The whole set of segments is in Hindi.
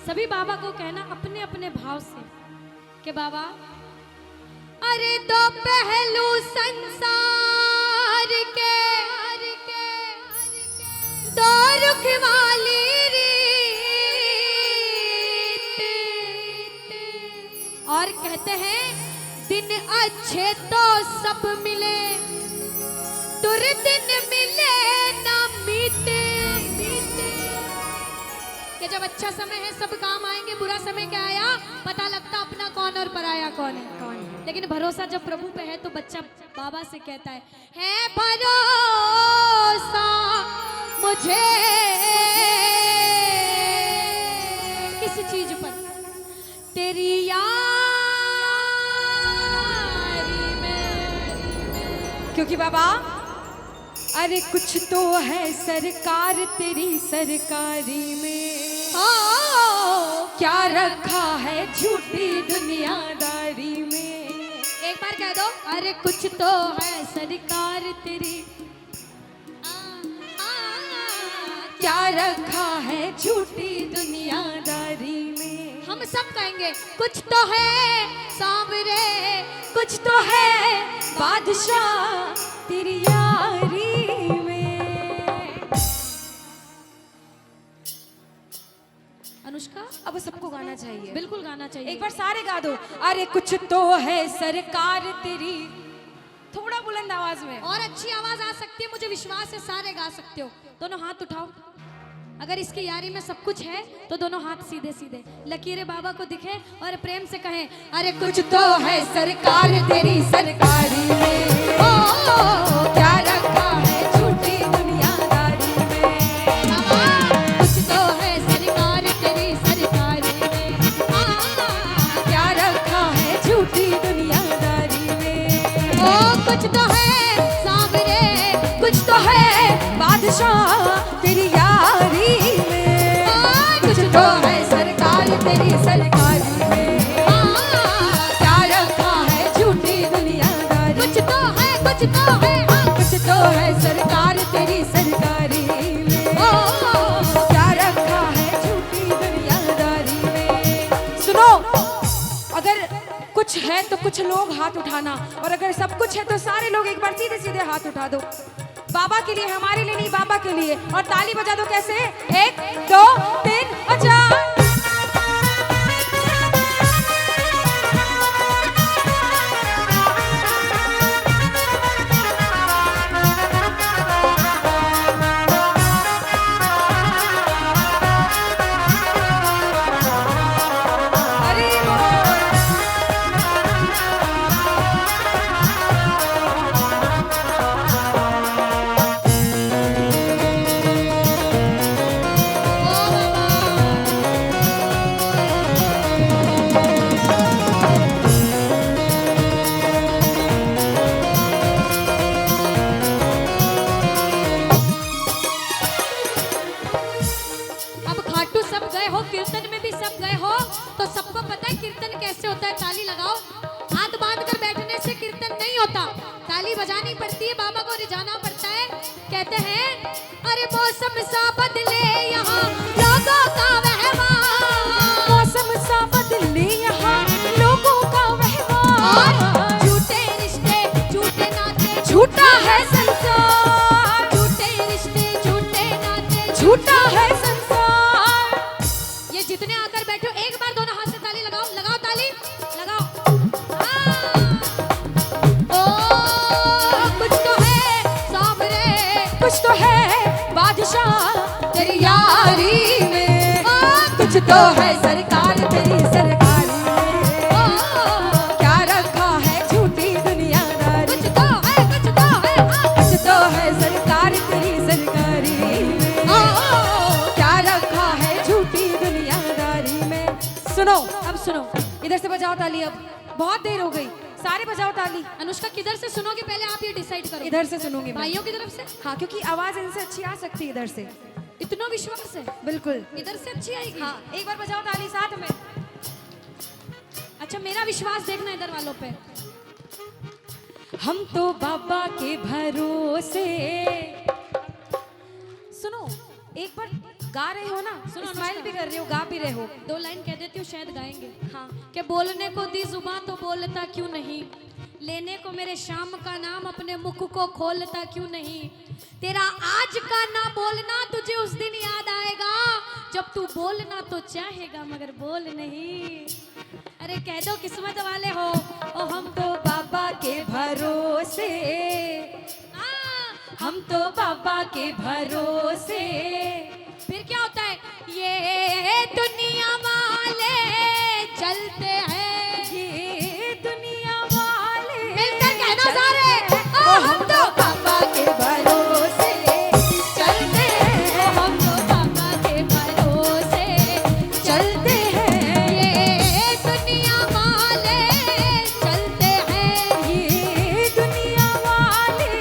सभी बाबा को कहना अपने अपने भाव से कि बाबा, अरे दो पहलू संसार के, दो रुख वाली रीत, और कहते हैं दिन अच्छे तो सब मिले, दुर्दिन मिले ना मीते। कि जब अच्छा समय है सब काम आएंगे, बुरा समय क्या आया पता लगता अपना कौन और पराया कौन है। लेकिन भरोसा जब प्रभु पे है तो बच्चा बाबा से कहता है भरोसा मुझे किस चीज पर, तेरी यारी में। क्योंकि बाबा अरे कुछ तो है सरकार तेरी सरकारी में, क्या रखा है झूठी दुनियादारी में। एक बार कह दो, अरे कुछ तो है सरकार तेरी, क्या रखा है झूठी दुनियादारी में। हम सब कहेंगे कुछ तो है सांवरे, कुछ तो है बादशाह तेरी यारी में। अनुष्का अब सबको गाना चाहिए, बिल्कुल गाना चाहिए। एक बार सारे गा दो। अरे कुछ तो है सरकार तेरी, थोड़ा बुलंद आवाज में। और अच्छी आवाज आ सकती है, मुझे विश्वास है सारे गा सकते हो। दोनों हाथ उठाओ, अगर इसकी यारी में सब कुछ है तो दोनों हाथ सीधे सीधे लकीरें बाबा को दिखे और प्रेम से कहें अरे कुछ तो है सरकार तेरी सरकारी में, ओ क्या रखा है झूठी दुनियादारी में। कुछ तो है सरकार तेरी सरकारी में, क्या रखा है झूठी दुनियादारी में। ओ कुछ तो है सांवरे, कुछ तो है बादशाह तेरी यारी में। कुछ तो है सरकार तेरी सरकारी में, क्या रखा है झूठी दुनियादारी। कुछ तो है, कुछ तो है, कुछ तो है सरकार तेरी सरकारी में, क्या रखा है झूठी दुनियादारी में। सुनो, अगर कुछ है तो कुछ लोग हाथ उठाना, और अगर सब कुछ है तो सारे लोग एक बार सीधे सीधे हाथ उठा दो। बाबा के लिए, हमारे लिए नहीं, बाबा के लिए। और ताली बजा दो। कैसे? 1 2 3 और 4। कीर्तन में भी सब गए हो तो सबको पता है कीर्तन कैसे होता है। ताली लगाओ। हाथ बांध कर बैठने से कीर्तन नहीं होता, ताली बजानी पड़ती है, बाबा को रिझाना पड़ता है। कहते हैं अरे मौसम सा बदले यहाँ लोगों का व्यवहार, मौसम सा बदले यहाँ लोगों का व्यवहार। झूठे रिश्ते झूठे नाते झूठा है संसार, झूठे रिश्ते झूठे नाते झूठा है संसार। जितने आकर बैठो एक बार दोनों हाथ से ताली लगाओ, लगाओ ताली लगाओ। ओ कुछ तो है सांवरे, कुछ तो है बादशाह तेरी यारी में। कुछ तो है सरकार तेरी सरकारी में, क्या रखा है झूठी दुनियादारी। कुछ तो है, कुछ तो है, कुछ तो है सरकार तेरी सरकारी में, क्या रखा है झूठी दुनियादारी में। सुनो, अब सुनो, इधर से बजाओ ताली। अब बहुत देर हो गई, सारे बजाओ ताली। अनुष्का किधर से सुनोगे पहले आप ये डिसाइड करो। इधर से सुनूंगी मैं। भाइयों की तरफ से? हाँ, क्योंकि आवाज इनसे अच्छी आ सकती है इधर से। इतना विश्वास है? बिल्कुल, इधर से अच्छी आएगी। हाँ, एक बार बजाओ ताली साथ में। अच्छा, मेरा विश्वास देखना इधर वालों पे। हम तो बाबा के भरोसे। सुनो, एक बार गा रहे हो ना, सुनो, स्माइल अनुष्का। भी कर रहे हो, गा भी रहे हो। 2 लाइन कह देती हूँ, शायद गाएंगे। हाँ कि बोलने को दी जुबां तो बोलता क्यों नहीं, लेने को मेरे शाम का नाम अपने मुख को खोलता क्यों नहीं, तेरा आज का ना बोलना तुझे उस दिन याद आएगा जब तू बोलना तो चाहेगा मगर बोल नहीं। अरे कह दो किस्मत वाले हो, ओ हम तो बाबा के भरोसे, हम तो बाबा के भरोसे। फिर क्या होता है, ये दुनिया वाले चलते हैं, ये दुनिया वाले मिलकर कहना सारे, ओ हम तो बाबा के भरोसे चलते हैं, हम तो बाबा के भरोसे चलते हैं। ये दुनिया वाले चलते हैं, ये दुनिया वाले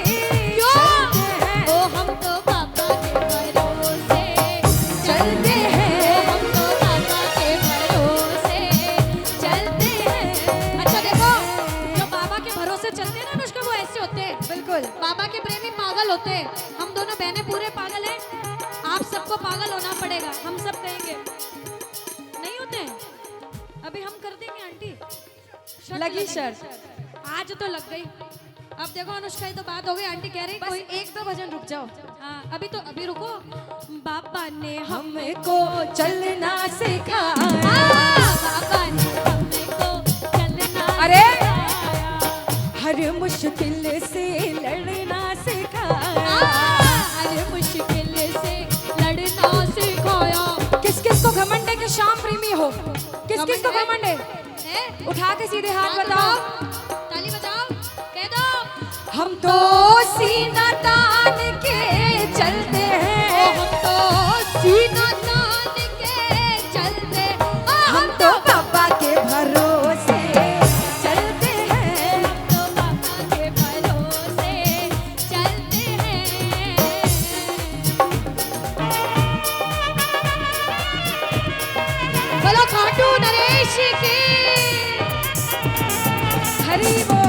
क्यों? चलते हैं। ओ हम तो बाबा के भरोसे चलते हैं। ओ हम तो बाबा के भरोसे चलते हैं। अच्छा देखो, जो बाबा के भरोसे चलते हैं ना अनुष्का, वो ऐसे होते हैं, बिल्कुल बाबा के प्रेमी पागल होते हैं। हम दोनों बहनें पूरे पागल हैं, आप सबको पागल होना पड़ेगा, हम सब कहेंगे नहीं होते हैं, अभी हम कर देंगे आंटी, शर्त लगी लगेगी। शर्त। आज तो लग गई। अब देखो अनुष्का, ये तो बात हो गई, आंटी कह रही बस कोई एक दो भजन रुक जाओ। हाँ अभी रुको। बाबा ने हमको चलना सिखाया, बाबा ने हमको चलना अरे! सिखाया। हर मुश्किल से लड़ना सिखाया। हर मुश्किल से लड़ना सिखाया। किस किस को घमंड है कि शाम प्रेमी हो? किस किस को घमंड है? है? उठा के सीधे हाथ बताओ। ताली बजाओ, कह दो हम तो सीना तान के चलते हैं, हम तो सीना तान के चलते, हम तो बाबा के भरोसे चलते हैं। हम तो बाबा के भरोसे चलते हैं। बोलो खाटू नरेश की हरी बोल।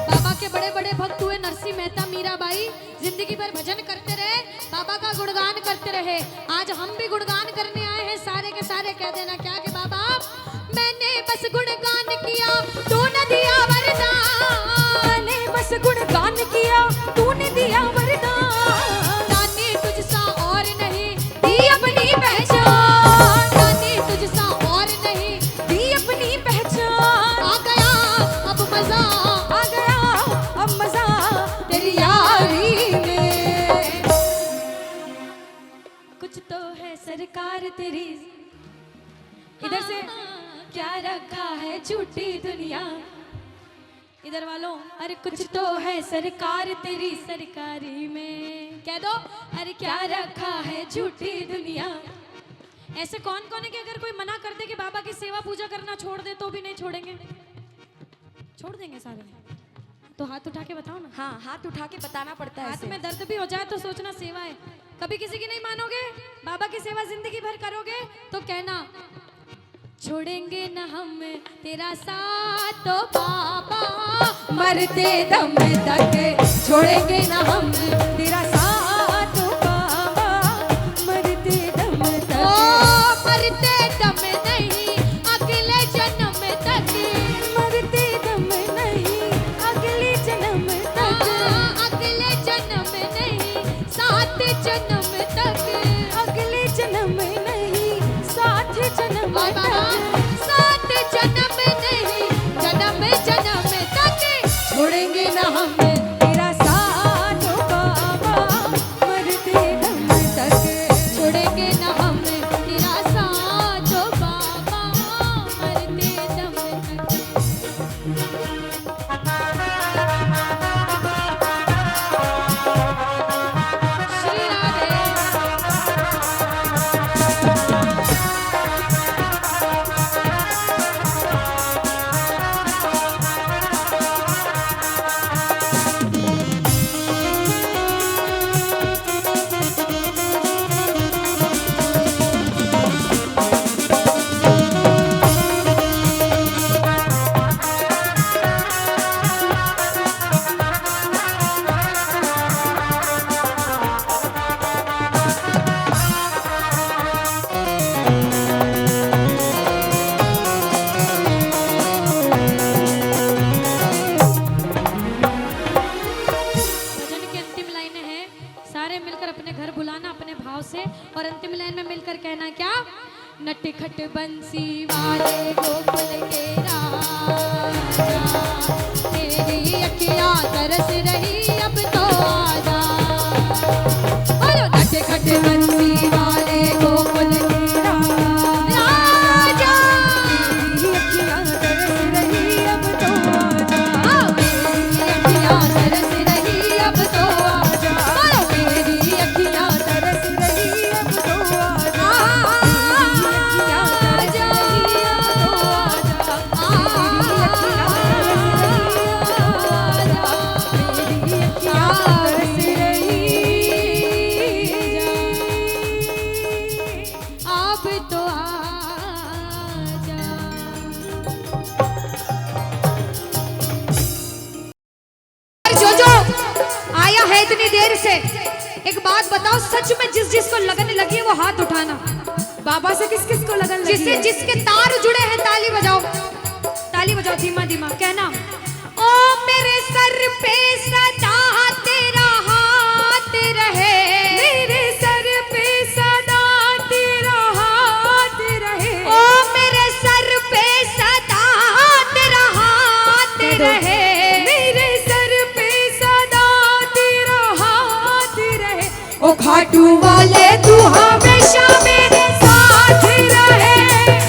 बाबा के बड़े बड़े भक्त हुए नरसिंह मेहता, मीराबाई, जिंदगी भर भजन करते रहे, बाबा का गुणगान करते रहे। आज हम भी गुणगान करने आए हैं, सारे के सारे कह देना क्या कि बाबा मैंने बस गुणगान किया, तूने दिया वरदान, मैंने बस गुणगान किया, तूने दिया वरदान। दानी तुझसा और नहीं दी अपनी पहचान, दानी तुझसा और नहीं दी अपनी पहचान। आ गया अब मजा, आ गया अब मजा तेरी यारी में। कुछ तो है सरकार तेरी, इधर से क्या रखा है झूठी दुनिया। इधर वालों, अरे कुछ तो है सरकार तेरी सरकारी में। कह दो अरे क्या रखा है झूठी दुनिया। ऐसे कौन कौन है कि अगर कोई मना कर दे कि बाबा की सेवा पूजा करना छोड़ दे तो भी नहीं छोड़ेंगे? छोड़ देंगे सारे? तो हाथ उठा के बताओ ना। हाँ, हाथ उठा के बताना पड़ता है हाथ ऐसे। में दर्द भी हो जाए तो सोचना सेवा है। कभी किसी की नहीं मानोगे, बाबा की सेवा जिंदगी भर करोगे तो कहना छोड़ेंगे न हम तेरा साथ तो बाबा, मरते दम तक छोड़ेंगे ना हम तेरा साथ बाबा। मरते दम ओ तक, मरते दम नहीं अगले जन्म तक, मरते दम नहीं अगले जन्म तक, अगले जन्म नहीं 7 जन्म तक, अगले जन्म नहीं 7 जन्म बाबा तक। 7 जन्म नहीं जन्म जन्म तक छोड़ेंगे ना हम तेरा साथ बाबा। मरते दम तक छोड़ेंगे न हम तेरा साथ बाबा, मरते दम तक। श्री राधे। नटखट बंसी वाले गोकुल के राजा, तेरी अखियां तरस रही अब तो आजा। बोलो नटखट बंसी वाले गोकुल के राजा, तेरी अखियां तरस रही अब तो आजा। मेरी अखियां तरस रही अब तो आजा। बोलो मेरी अखियां तरस रही अब तो आजा। इतनी देर से एक बात बताओ, सच में जिस जिसको लगन लगी है वो हाथ उठाना। बाबा से किस किस को लगन लगी जिससे है? जिसके तार जुड़े हैं ताली बजाओ, ताली बजाओ धीमा धीमा। कहना ओ मेरे सर पे सदा तेरा हाथ रहे, मेरे सर पे सदा तेरा हाथ रहे। ओ मेरे सर पे सदा तेरा हाथ रहे, मेरे सर पे सदा तेरा हाथ रहे। ओ खाटू वाले तू हमेशा मेरे साथ रहे।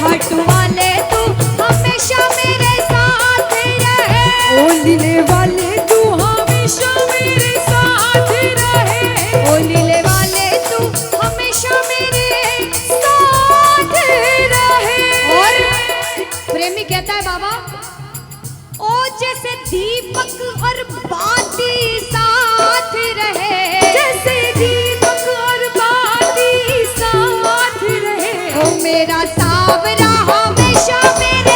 खाटू वाले तू हमेशा मेरे साथ रहे। ओ लीले वाले तू हमेशा मेरे साथ रहे। ओ लीले वाले तू हमेशा मेरे साथ रहे। और प्रेमी कहता है बाबा, ओ जैसे दीपक और बाती साथ रहे, जैसे दीपक और बाती साथ रहे। ओ मेरा सावरा हमेशा मेरे